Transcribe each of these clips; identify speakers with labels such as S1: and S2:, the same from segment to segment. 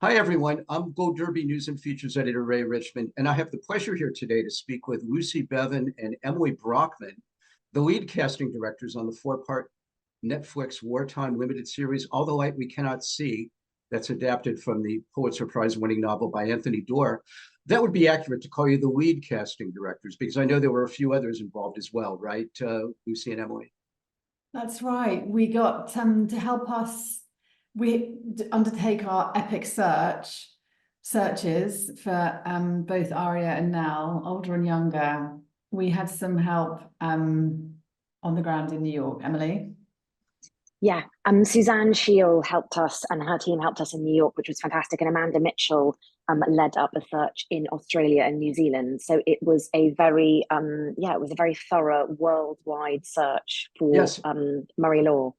S1: Hi, everyone. I'm Go Derby News and Features Editor Ray Richmond, and I have the pleasure here today to speak with Lucy Bevan and Emily Brockmann, the lead casting directors on the four-part Netflix wartime limited series, All the Light We Cannot See, that's adapted from the Pulitzer Prize-winning novel by Anthony Doerr. That would be accurate to call you the lead casting directors, because I know there were a few others involved as well, right, Lucy and Emily?
S2: That's right. We got to help us. We undertake our epic searches for both Aria and Nell, older and younger. We had some help on the ground in New York. Emily?
S3: Yeah, Suzanne Shield helped us and her team helped us in New York, which was fantastic. And Amanda Mitchell led up a search in Australia and New Zealand. So it was a very, it was a very thorough worldwide search for
S1: Yes.
S3: Murray Law.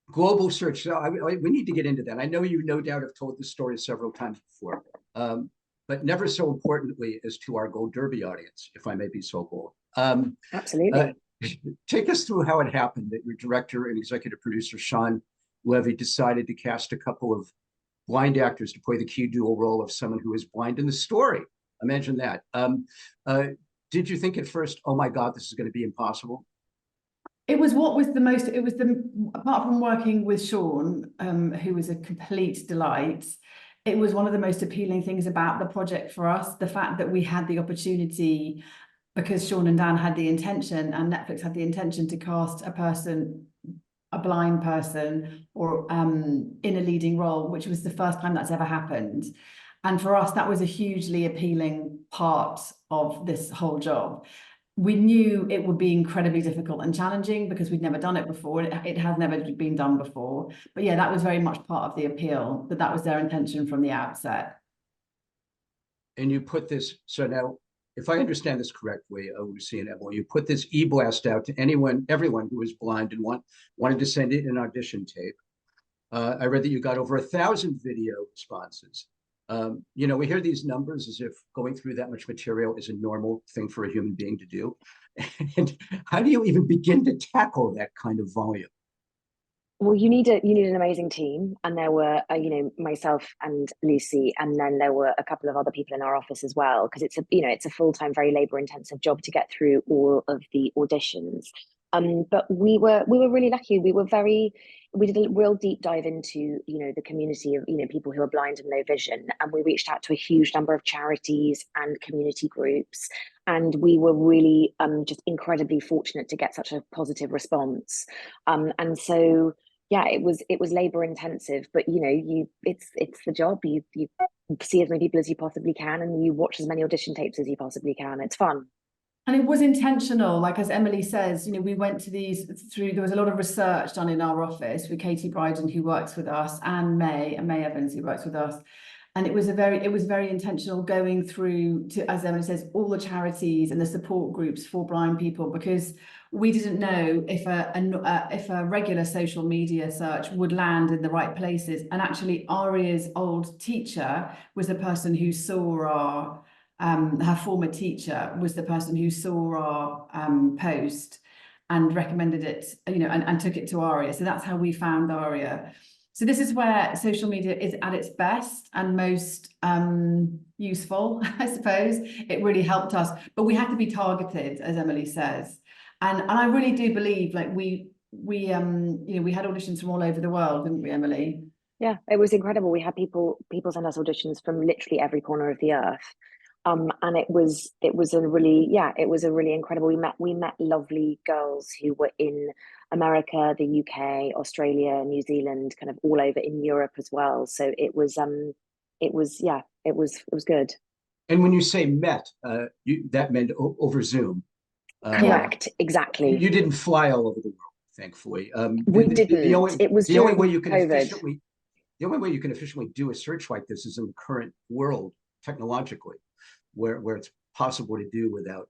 S1: Global search. So we need to get into that. I know you no doubt have told this story several times before, but never so importantly as to our Gold Derby audience, if I may be so bold.
S3: Absolutely.
S1: Take us through how it happened that your director and executive producer, Sean Levy, decided to cast a couple of blind actors to play the key dual role of someone who is blind in the story. Imagine that. Did you think at first, oh my God, this is going to be impossible?
S2: It was apart from working with Sean, who was a complete delight, it was one of the most appealing things about the project for us, the fact that we had the opportunity, because Sean and Dan had the intention and Netflix had the intention to cast a blind person or in a leading role, which was the first time that's ever happened. And for us, that was a hugely appealing part of this whole job. We knew it would be incredibly difficult and challenging because we'd never done it before. It has never been done before. But yeah, that was very much part of the appeal, that was their intention from the outset.
S1: And you put this, so now, if I understand this correctly, Lucy and Emily, you put this e-blast out to everyone who was blind and wanted to send in an audition tape. I read that you got over 1,000 video responses. We hear these numbers as if going through that much material is a normal thing for a human being to do. And how do you even begin to tackle that kind of volume?
S3: Well, you need an amazing team, and there were myself and Lucy, and then there were a couple of other people in our office as well, because it's a full-time, very labor-intensive job to get through all of the auditions. But we were really lucky. We did a real deep dive into the community of people who are blind and low vision, and we reached out to a huge number of charities and community groups, and we were really just incredibly fortunate to get such a positive response. And so yeah, it was labor intensive, but it's the job. You see as many people as you possibly can, and you watch as many audition tapes as you possibly can. It's fun.
S2: And it was intentional, like as Emily says, we went to there was a lot of research done in our office with Katie Bryden, who works with us, and May Evans, who works with us. And it was very intentional going through to, as Emily says, all the charities and the support groups for blind people, because we didn't know if a regular social media search would land in the right places. And actually, Aria's old teacher was the person who saw her former teacher was the person who saw our post and recommended it, and took it to Aria. So that's how we found Aria. So this is where social media is at its best and most useful, I suppose. It really helped us, but we had to be targeted, as Emily says. And I really do believe, like we had auditions from all over the world, didn't we, Emily?
S3: Yeah, it was incredible. We had people send us auditions from literally every corner of the earth. And it was a really incredible. We met lovely girls who were in America, the UK, Australia, New Zealand, kind of all over in Europe as well. So it was good.
S1: And when you say met, that meant over Zoom.
S3: Correct, exactly.
S1: You didn't fly all over the world, thankfully.
S3: We didn't. It was
S1: the only way
S3: you can COVID.
S1: The only way you can efficiently do a search like this is in the current world technologically, where it's possible to do without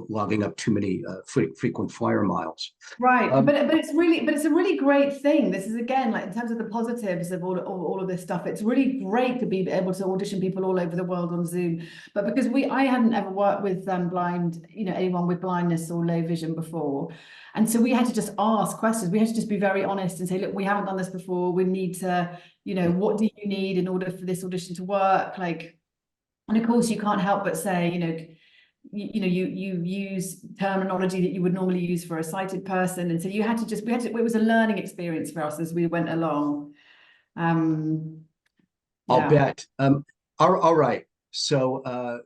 S1: logging up too many frequent flyer miles.
S2: Right, but it's a really great thing. This is again, like in terms of the positives of all of this stuff, it's really great to be able to audition people all over the world on Zoom. But because I hadn't ever worked with blind, anyone with blindness or low vision before, and so we had to just ask questions. We had to just be very honest and say, look, we haven't done this before. We need to, what do you need in order for this audition to work? Like, and of course you can't help but say, you use terminology that you would normally use for a sighted person, and so it was a learning experience for us as we went along.
S1: I'll bet. All right, so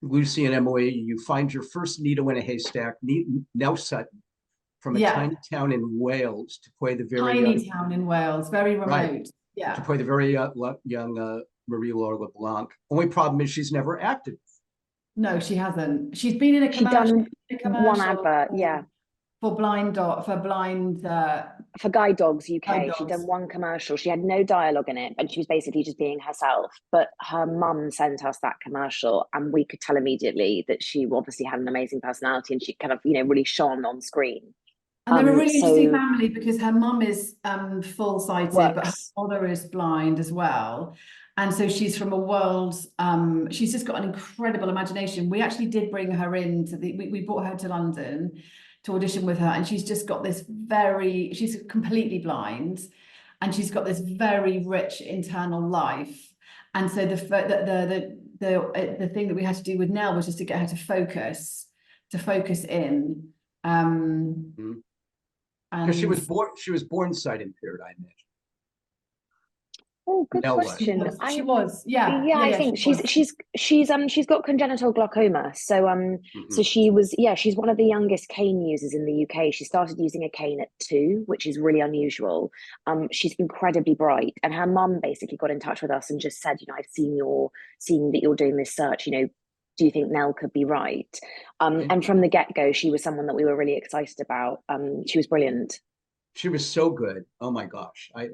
S1: Lucy and Emily, you find your first needle in a haystack. Nell Sutton, from a tiny town in Wales, to play the very
S2: town in Wales, very remote.
S1: Right. To play the very young Marie-Laure LeBlanc. Only problem is she's never acted.
S2: No, she hasn't. She's been in a
S3: commercial.
S2: She's done
S3: one advert,
S2: for
S3: Guide Dogs UK.
S2: Guide Dogs.
S3: She'd done one commercial. She had no dialogue in it, and she was basically just being herself. But her mum sent us that commercial, and we could tell immediately that she obviously had an amazing personality, and she kind of, really shone on screen.
S2: And they're a really interesting family because her mum is full sighted, but her father is blind as well. And so she's from a world, she's just got an incredible imagination. We actually did bring her in we brought her to London to audition with her, and she's just got this she's completely blind, and she's got this very rich internal life. And so the thing that we had to do with Nell was just to get her to focus in.
S1: Because she was born sight impaired, I imagine.
S3: Oh, good
S1: Nell
S3: question.
S2: She was, yeah.
S3: I think she's got congenital glaucoma. So so she's one of the youngest cane users in the UK. She started using a cane at 2, which is really unusual. She's incredibly bright, and her mum basically got in touch with us and just said, I've seen that you're doing this search, do you think Nell could be right? And from the get-go, she was someone that we were really excited about. She was brilliant.
S1: She was so good. Oh my gosh. I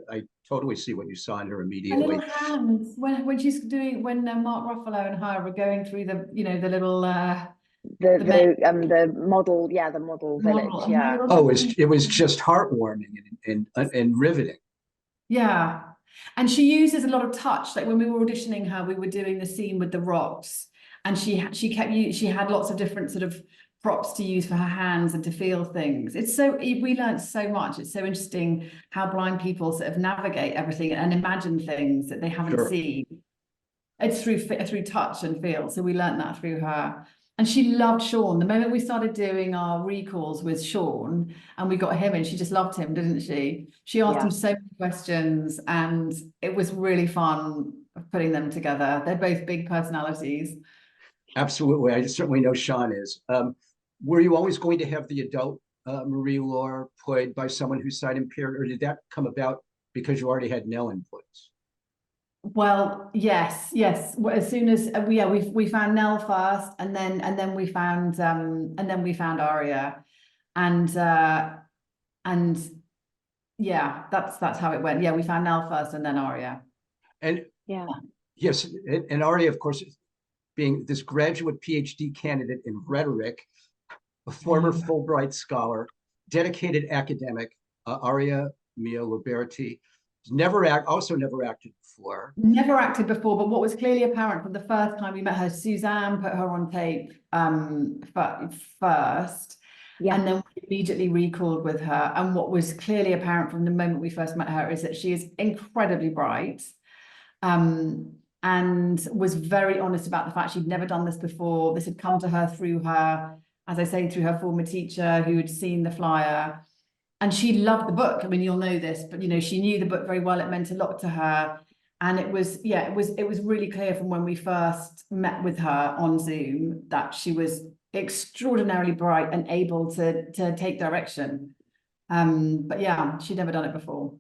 S1: totally see what you saw in her immediately.
S2: And little hands when Mark Ruffalo and her were going through the the little
S3: the model, the model village. Yeah.
S1: Oh, it was just heartwarming and riveting.
S2: Yeah. And she uses a lot of touch. Like when we were auditioning her, we were doing the scene with the rocks, and she had lots of different sort of props to use for her hands and to feel things. We learned so much. It's so interesting how blind people sort of navigate everything and imagine things that they haven't seen. It's through touch and feel. So we learned that through her. And she loved Sean. The moment we started doing our recalls with Sean and we got him in, she just loved him, didn't she? She asked him so many questions, and it was really fun putting them together. They're both big personalities.
S1: Absolutely. I certainly know Sean is. Were you always going to have the adult Marie-Laure played by someone who's sight impaired, or did that come about because you already had Nell in place?
S2: Well, yes. As soon as we found Nell first, and then we found Aria, and that's how it went. Yeah, we found Nell first, and then Aria.
S1: And yes, and Aria, of course, being this graduate PhD candidate in rhetoric, a former Fulbright scholar, dedicated academic, Aria Mia Loberti, never acted before.
S2: Never acted before, but what was clearly apparent from the first time we met her, Suzanne put her on tape first, and then we immediately recalled with her. And what was clearly apparent from the moment we first met her is that she is incredibly bright, and was very honest about the fact she'd never done this before. This had come to her through her, as I say, through her former teacher who had seen the flyer. And she loved the book. I mean, you'll know this, but she knew the book very well. It meant a lot to her. And it was really clear from when we first met with her on Zoom that she was extraordinarily bright and able to take direction. But yeah, she'd never done it before.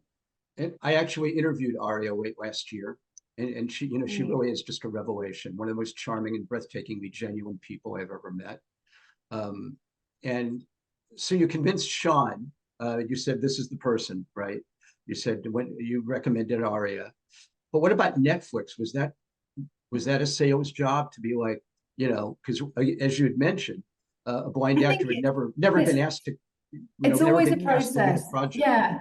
S1: And I actually interviewed Aria late last year. And she, she really is just a revelation, one of the most charming and breathtakingly genuine people I've ever met. And so you convinced Sean, you said, this is the person, right? You said when you recommended Aria. But what about Netflix? Was that a sales job to be like, you know, because as you had mentioned, a blind
S2: I think
S1: actor had never been asked to,
S2: it's
S1: never
S2: always a
S1: been asked to lead a
S2: process.
S1: project.
S2: Yeah.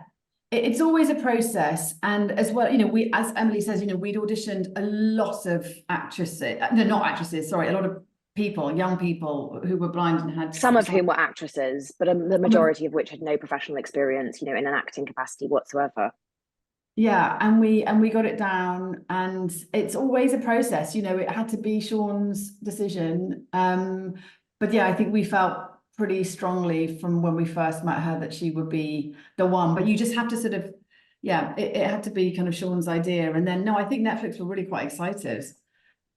S2: It's always a process. And as well, you know, we, as Emily says, you know, we'd auditioned a lot of actresses, no, not actresses, sorry, a lot of people, young people who were blind and had
S3: some of whom were actresses, but the majority of which had no professional experience, you know, in an acting capacity whatsoever.
S2: Yeah, and we got it down, and it's always a process. You know, it had to be Sean's decision. But yeah, I think we felt pretty strongly from when we first met her that she would be the one. But you just have to sort of, yeah, it had to be kind of Sean's idea. And then no, I think Netflix were really quite excited.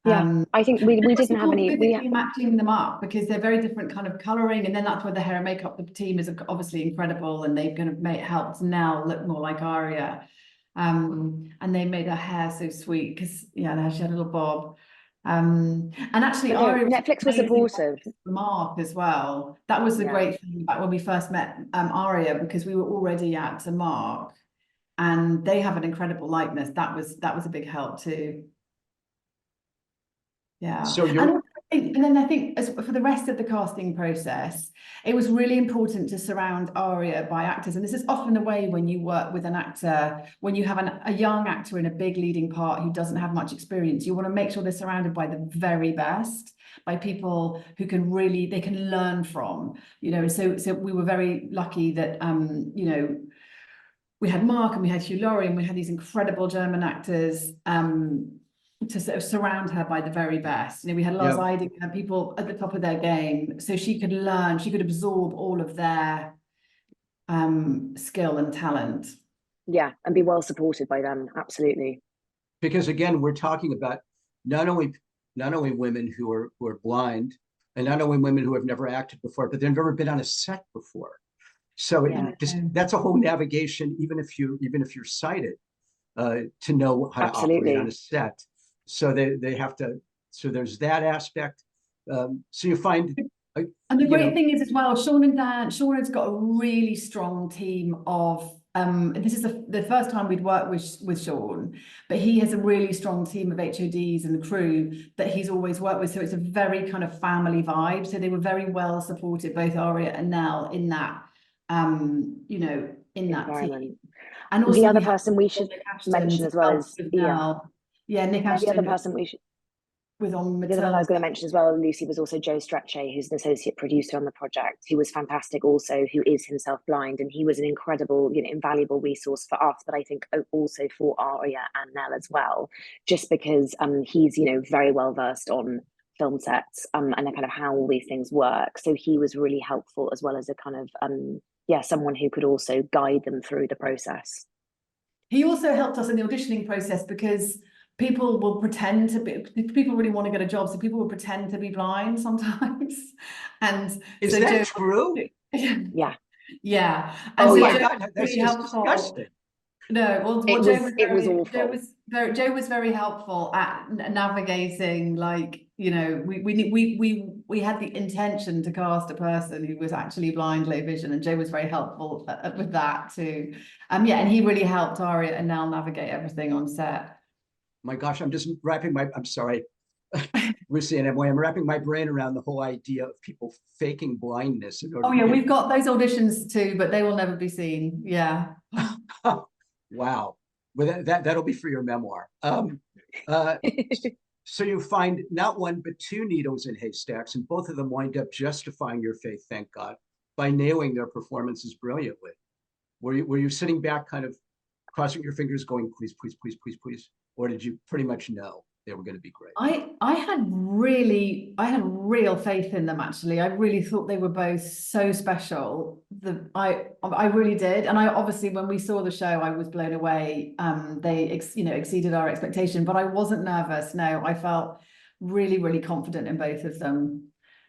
S3: Yeah, I think we didn't have any.
S2: We matching them up because they're very different kind of coloring, and then that's where the hair and makeup. The team is obviously incredible, and they've kind of helped Nell look more like Aria. And they made her hair so sweet because yeah, she had a little bob. And actually, Aria
S3: Netflix was supportive.
S2: Mark as well. That was the great thing about when we first met Aria, because we were already at Mark, and they have an incredible likeness. That was a big help too. Yeah.
S1: So
S2: And then I think as for the rest of the casting process, it was really important to surround Aria by actors. And this is often the way when you work with an actor, when you have a young actor in a big leading part who doesn't have much experience, you want to make sure they're surrounded by the very best, by people who can really, they can learn from, you know. So we were very lucky that, you know, we had Mark and we had Hugh Laurie and we had these incredible German actors, to sort of surround her by the very best. You know, we had Lars Eiding, people at the top of their game, so she could learn, she could absorb all of their skill and talent.
S3: Yeah, and be well supported by them, absolutely.
S1: Because again, we're talking about not only women who are blind, and not only women who have never acted before, but they've never been on a set before. So that's a whole navigation, even if you're sighted, to know how to operate on a set. So they have to. So there's that aspect. So you find.
S2: And the great thing is as well, Sean and Dan. Sean has got a really strong team of. This is the first time we'd worked with Sean, but he has a really strong team of HODs and the crew that he's always worked with. So it's a very kind of family vibe. So they were very well supported, both Aria and Nell, in that. You know, in that team. And also
S3: the other person we should mention as well is
S2: Nick Ashton.
S3: The other person we should.
S2: The other one
S3: I was going to mention as well, Lucy, was also Joe Strechay, who's an associate producer on the project, who was fantastic also, who is himself blind, and he was an incredible, you know, invaluable resource for us, but I think also for Aria and Nell as well, just because he's, you know, very well versed on film sets and kind of how all these things work. So he was really helpful, as well as a kind of someone who could also guide them through the process.
S2: He also helped us in the auditioning process because people will pretend to be, people really want to get a job, so people will pretend to be blind sometimes. And
S1: is that true?
S2: Yeah.
S1: And my God, that's just disgusting.
S2: No, well, Joe was very helpful at navigating, like, you know, we had the intention to cast a person who was actually blind, low vision, and Joe was very helpful with that too. And he really helped Aria and Nell navigate everything on set.
S1: My gosh, I'm just I'm sorry, Lucy and Emily, I'm wrapping my brain around the whole idea of people faking blindness.
S2: We've got those auditions too, but they will never be seen. Yeah.
S1: Wow. Well, that'll be for your memoir. So you find not one, but two needles in haystacks, and both of them wind up justifying your faith, thank God, by nailing their performances brilliantly. Were you sitting back kind of crossing your fingers going, please, please, please, please, please? Or did you pretty much know they were going to be great? I had real faith in them, actually. I really thought they were both so special. I really did. And I obviously, when we saw the show, I was blown away. They exceeded our expectation, but I wasn't nervous. No, I felt really, really confident in both of them.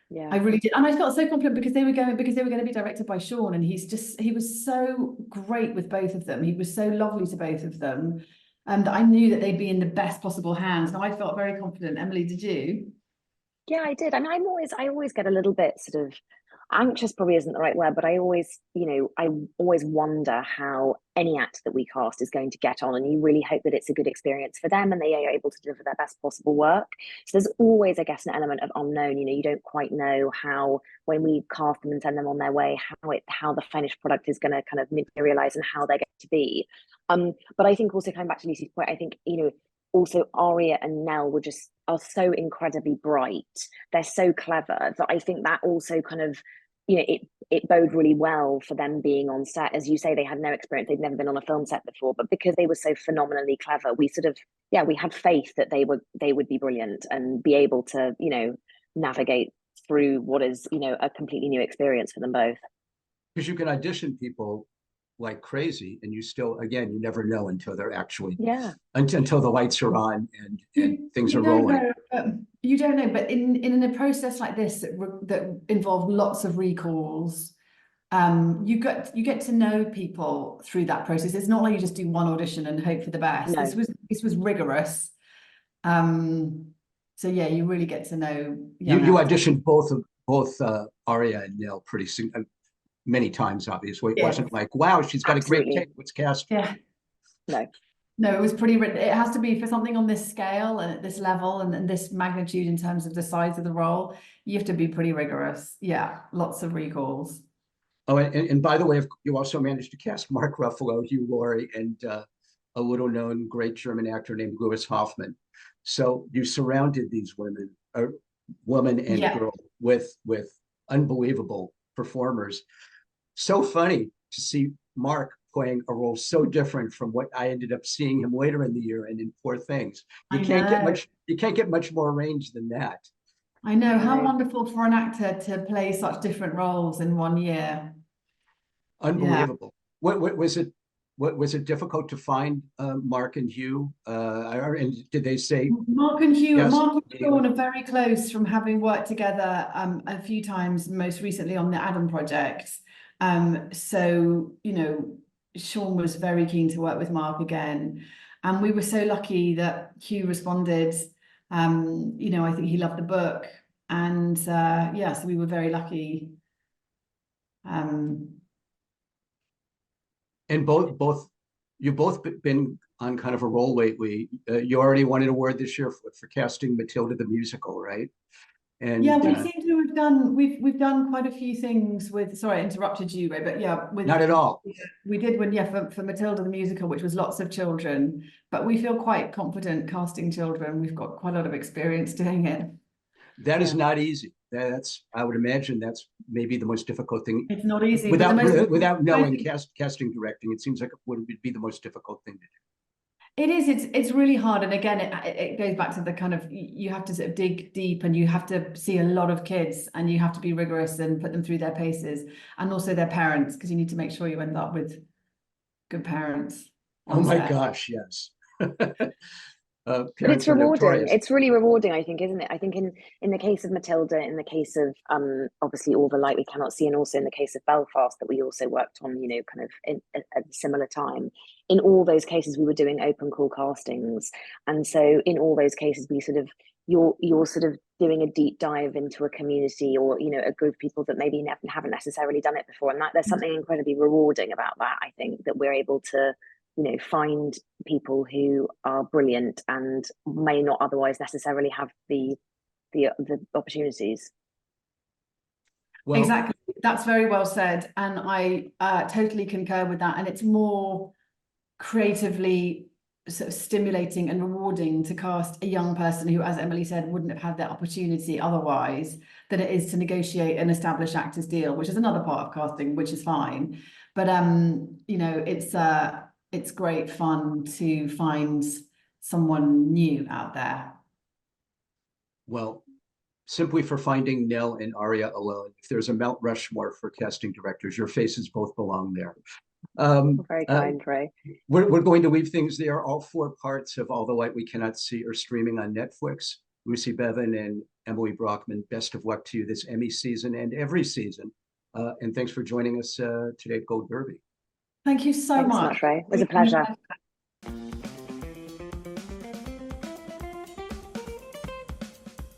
S1: Yeah, I really did. And I felt so confident because they were going to be directed by Sean, and he was so great with both of them. He was so lovely to both of them. That I knew that they'd be in the best possible hands. And I felt very confident. Emily, did you?
S3: Yeah, I did. I mean, I always get a little bit sort of Anxious probably isn't the right word, but I always, I always wonder how any actor that we cast is going to get on, and you really hope that it's a good experience for them and they are able to deliver their best possible work. So there's always, I guess, an element of unknown. You don't quite know how, when we cast them and send them on their way, how the finished product is going to kind of materialize and how they're going to be. But I think also, coming back to Lucy's point, I think, also Aria and Nell are so incredibly bright. They're so clever that I think that also kind of, it bode really well for them being on set. As you say, they had no experience, they'd never been on a film set before, but because they were so phenomenally clever, we sort of, we had faith that they would be brilliant and be able to, navigate through what is, a completely new experience for them both.
S1: Because you can audition people like crazy, and you still, again, you never know until they're actually, until the lights are on and things are rolling.
S2: You don't know, but in a process like this that involved lots of recalls, you get to know people through that process. It's not like you just do one audition and hope for the best.
S3: No.
S2: This was rigorous. So yeah, you really get to know.
S1: You auditioned both Aria and Nell pretty soon. Many times, obviously. It wasn't like, wow, she's got
S3: Absolutely.
S1: a great tape, let's cast her.
S2: Yeah. No, it was pretty written. It has to be for something on this scale and at this level and this magnitude in terms of the size of the role. You have to be pretty rigorous. Yeah, lots of recalls.
S1: Oh, and by the way, you also managed to cast Mark Ruffalo, Hugh Laurie, and a little-known great German actor named Louis Hoffman. So you surrounded these women and girl with unbelievable performers. So funny to see Mark playing a role so different from what I ended up seeing him later in the year and in Poor Things. You can't get much more range than that.
S2: I know. How wonderful for an actor to play such different roles in one year.
S1: Unbelievable. What was it? What was it difficult to find Mark and Hugh? And did they say
S2: Mark and Hugh?
S1: Yes,
S2: Mark and Sean are very close from having worked together a few times, most recently on the Adam project. So Sean was very keen to work with Mark again, and we were so lucky that Hugh responded. I think he loved the book, and so we were very lucky.
S1: And you've both been on kind of a roll lately. You already won an award this year for casting Matilda the musical, right? And
S2: yeah, we seem to have done. We've done quite a few things with. Sorry, I interrupted you, Ray, but yeah,
S1: not at all.
S2: We did one, for Matilda the musical, which was lots of children. But we feel quite confident casting children. We've got quite a lot of experience doing it.
S1: That is not easy. I would imagine that's maybe the most difficult thing.
S2: It's not easy
S1: without knowing casting directing. It seems like it would be the most difficult thing to do.
S2: It is. It's really hard, and again, it goes back to the kind of, you have to sort of dig deep, and you have to see a lot of kids, and you have to be rigorous and put them through their paces, and also their parents, because you need to make sure you end up with good parents.
S1: Oh my gosh, yes.
S3: But it's rewarding. It's really rewarding, I think, isn't it? I think in the case of Matilda, in the case of obviously All the Light We Cannot See, and also in the case of Belfast that we also worked on, kind of at a similar time. In all those cases, we were doing open call castings, and so in all those cases, we sort of you're sort of doing a deep dive into a community or a group of people that maybe haven't necessarily done it before, and that there's something incredibly rewarding about that. I think that we're able to find people who are brilliant and may not otherwise necessarily have the opportunities.
S2: Well, exactly. That's very well said. And I totally concur with that. And it's more creatively sort of stimulating and rewarding to cast a young person who, as Emily said, wouldn't have had that opportunity otherwise, than it is to negotiate an established actor's deal, which is another part of casting, which is fine. But, it's great fun to find someone new out there.
S1: Well, simply for finding Nell and Aria alone, if there's a Mount Rushmore for casting directors, your faces both belong there.
S3: Very kind, Ray.
S1: We're going to leave things there. All 4 parts of All the Light We Cannot See are streaming on Netflix. Lucy Bevan and Emily Brockmann, best of luck to you this Emmy season and every season. And thanks for joining us today at Gold Derby.
S2: Thank you so much,
S3: Ray. It was a pleasure.